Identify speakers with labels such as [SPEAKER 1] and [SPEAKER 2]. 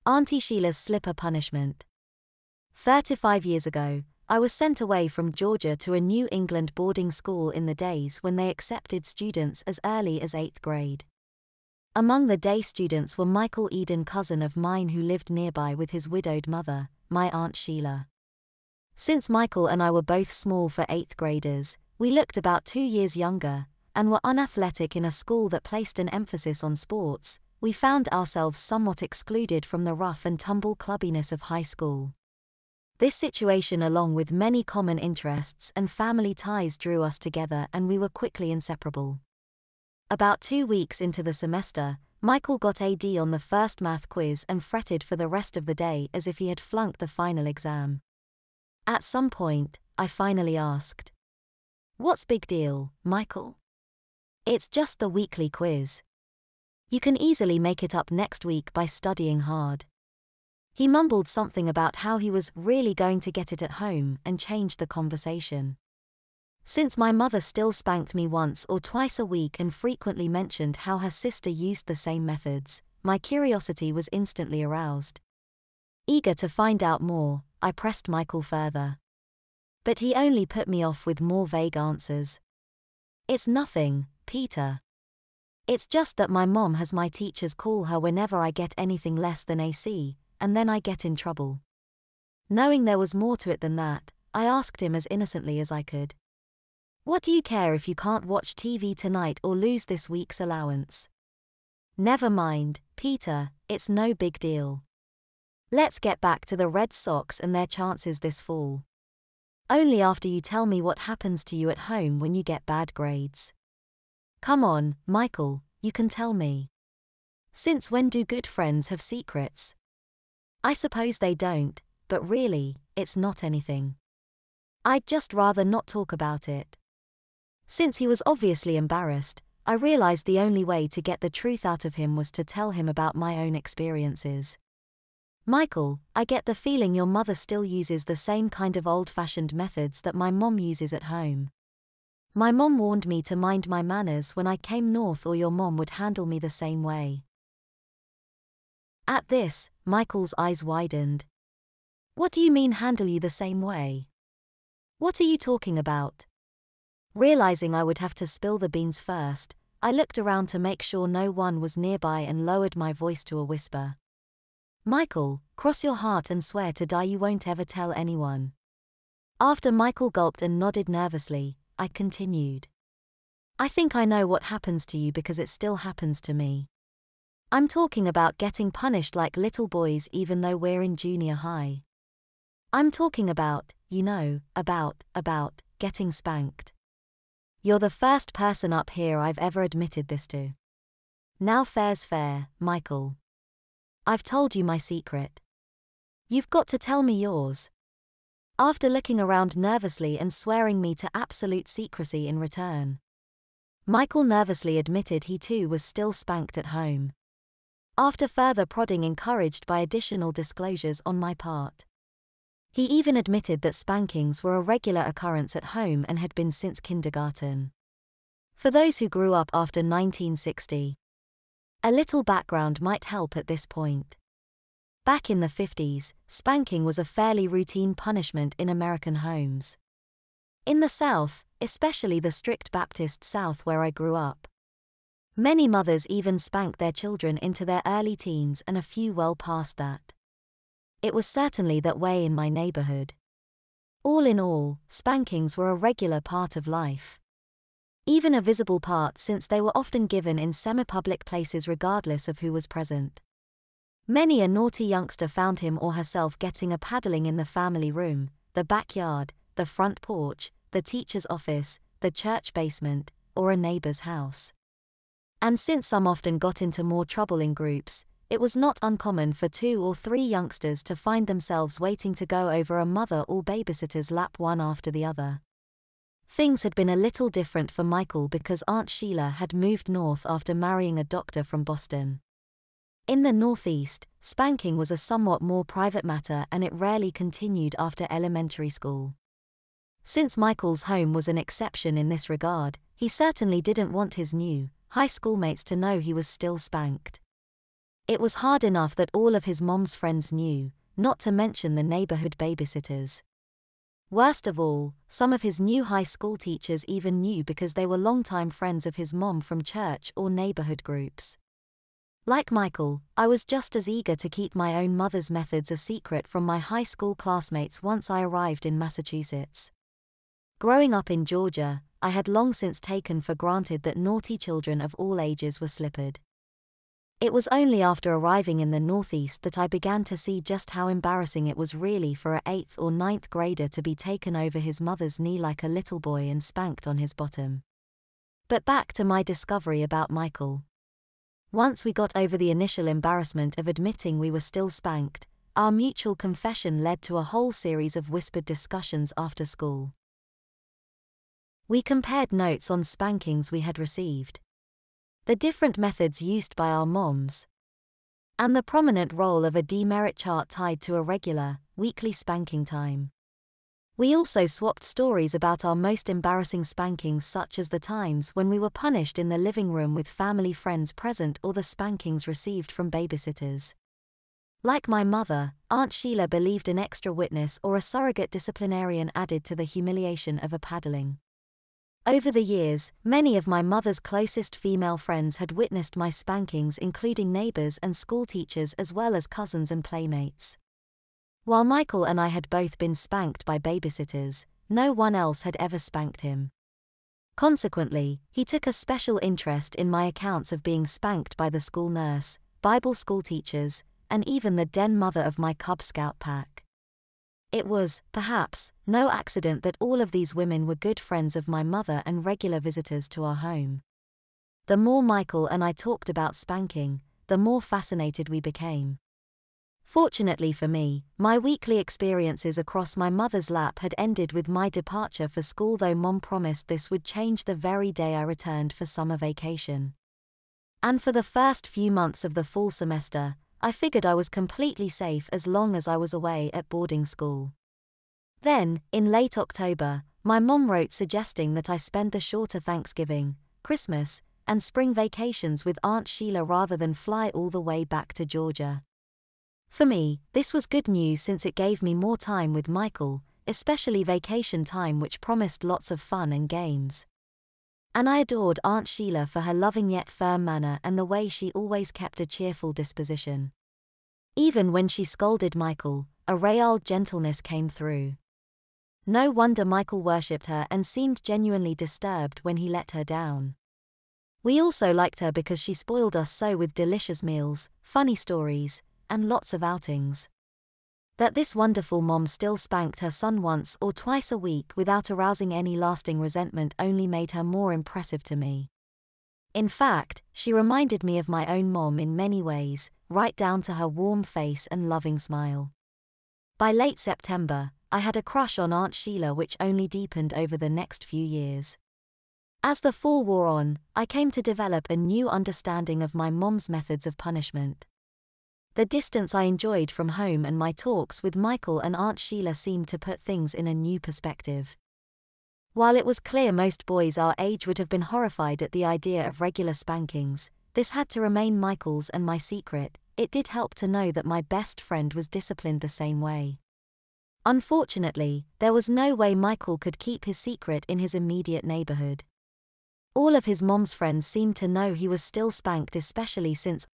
[SPEAKER 1] Aunty Sheila's slipper punishment. 35 years ago, I was sent away from Georgia to a New England boarding school in the days when they accepted students as early as 8th grade. Among the day students were Michael Eden, cousin of mine who lived nearby with his widowed mother, my Aunt Sheila. Since Michael and I were both small for 8th graders, we looked about 2 years younger, and were unathletic in a school that placed an emphasis on sports. We found ourselves somewhat excluded from the rough and tumble clubbiness of high school. This situation, along with many common interests and family ties, drew us together, and we were quickly inseparable. About 2 weeks into the semester, Michael got a D on the first math quiz and fretted for the rest of the day as if he had flunked the final exam. At some point, I finally asked, "What's big deal, Michael?" "It's just the weekly quiz. You can easily make it up next week by studying hard." He mumbled something about how he was really going to get it at home and changed the conversation. Since my mother still spanked me once or twice a week and frequently mentioned how her sister used the same methods, my curiosity was instantly aroused. Eager to find out more, I pressed Michael further. But he only put me off with more vague answers. "It's nothing, Peter. It's just that my mom has my teachers call her whenever I get anything less than a C, and then I get in trouble." Knowing there was more to it than that, I asked him as innocently as I could, "What do you care if you can't watch TV tonight or lose this week's allowance?" "Never mind, Peter, it's no big deal. Let's get back to the Red Sox and their chances this fall. Only after you tell me what happens to you at home when you get bad grades." "Come on, Michael, you can tell me. Since when do good friends have secrets?" "I suppose they don't, but really, it's not anything. I'd just rather not talk about it." Since he was obviously embarrassed, I realized the only way to get the truth out of him was to tell him about my own experiences. "Michael, I get the feeling your mother still uses the same kind of old-fashioned methods that my mom uses at home. My mom warned me to mind my manners when I came north, or your mom would handle me the same way." At this, Michael's eyes widened. "What do you mean, handle you the same way? What are you talking about?" Realizing I would have to spill the beans first, I looked around to make sure no one was nearby and lowered my voice to a whisper. "Michael, cross your heart and swear to die you won't ever tell anyone." After Michael gulped and nodded nervously, I continued. "I think I know what happens to you because it still happens to me. I'm talking about getting punished like little boys even though we're in junior high. I'm talking about, about getting spanked. You're the first person up here I've ever admitted this to. Now fair's fair, Michael. I've told you my secret. You've got to tell me yours." After looking around nervously and swearing me to absolute secrecy in return, Michael nervously admitted he too was still spanked at home. After further prodding encouraged by additional disclosures on my part, he even admitted that spankings were a regular occurrence at home and had been since kindergarten. For those who grew up after 1960, a little background might help at this point. Back in the 50s, spanking was a fairly routine punishment in American homes. In the South, especially the strict Baptist South where I grew up, many mothers even spanked their children into their early teens and a few well past that. It was certainly that way in my neighborhood. All in all, spankings were a regular part of life. Even a visible part, since they were often given in semi-public places regardless of who was present. Many a naughty youngster found him or herself getting a paddling in the family room, the backyard, the front porch, the teacher's office, the church basement, or a neighbor's house. And since some often got into more trouble in groups, it was not uncommon for 2 or 3 youngsters to find themselves waiting to go over a mother or babysitter's lap one after the other. Things had been a little different for Michael because Aunt Sheila had moved north after marrying a doctor from Boston. In the Northeast, spanking was a somewhat more private matter and it rarely continued after elementary school. Since Michael's home was an exception in this regard, he certainly didn't want his new high schoolmates to know he was still spanked. It was hard enough that all of his mom's friends knew, not to mention the neighborhood babysitters. Worst of all, some of his new high school teachers even knew because they were longtime friends of his mom from church or neighborhood groups. Like Michael, I was just as eager to keep my own mother's methods a secret from my high school classmates once I arrived in Massachusetts. Growing up in Georgia, I had long since taken for granted that naughty children of all ages were slippered. It was only after arriving in the Northeast that I began to see just how embarrassing it was really for a 8th or 9th grader to be taken over his mother's knee like a little boy and spanked on his bottom. But back to my discovery about Michael. Once we got over the initial embarrassment of admitting we were still spanked, our mutual confession led to a whole series of whispered discussions after school. We compared notes on spankings we had received, the different methods used by our moms, and the prominent role of a demerit chart tied to a regular, weekly spanking time. We also swapped stories about our most embarrassing spankings, such as the times when we were punished in the living room with family friends present or the spankings received from babysitters. Like my mother, Aunt Sheila believed an extra witness or a surrogate disciplinarian added to the humiliation of a paddling. Over the years, many of my mother's closest female friends had witnessed my spankings, including neighbors and school teachers as well as cousins and playmates. While Michael and I had both been spanked by babysitters, no one else had ever spanked him. Consequently, he took a special interest in my accounts of being spanked by the school nurse, Bible school teachers, and even the den mother of my Cub Scout pack. It was, perhaps, no accident that all of these women were good friends of my mother and regular visitors to our home. The more Michael and I talked about spanking, the more fascinated we became. Fortunately for me, my weekly experiences across my mother's lap had ended with my departure for school, though Mom promised this would change the very day I returned for summer vacation. And for the first few months of the fall semester, I figured I was completely safe as long as I was away at boarding school. Then, in late October, my mom wrote suggesting that I spend the shorter Thanksgiving, Christmas, and spring vacations with Aunt Sheila rather than fly all the way back to Georgia. For me, this was good news since it gave me more time with Michael, especially vacation time, which promised lots of fun and games. And I adored Aunt Sheila for her loving yet firm manner and the way she always kept a cheerful disposition. Even when she scolded Michael, a real gentleness came through. No wonder Michael worshipped her and seemed genuinely disturbed when he let her down. We also liked her because she spoiled us so with delicious meals, funny stories, and lots of outings. That this wonderful mom still spanked her son once or twice a week without arousing any lasting resentment only made her more impressive to me. In fact, she reminded me of my own mom in many ways, right down to her warm face and loving smile. By late September, I had a crush on Aunt Sheila, which only deepened over the next few years. As the fall wore on, I came to develop a new understanding of my mom's methods of punishment. The distance I enjoyed from home and my talks with Michael and Aunt Sheila seemed to put things in a new perspective. While it was clear most boys our age would have been horrified at the idea of regular spankings, this had to remain Michael's and my secret. It did help to know that my best friend was disciplined the same way. Unfortunately, there was no way Michael could keep his secret in his immediate neighborhood. All of his mom's friends seemed to know he was still spanked, especially since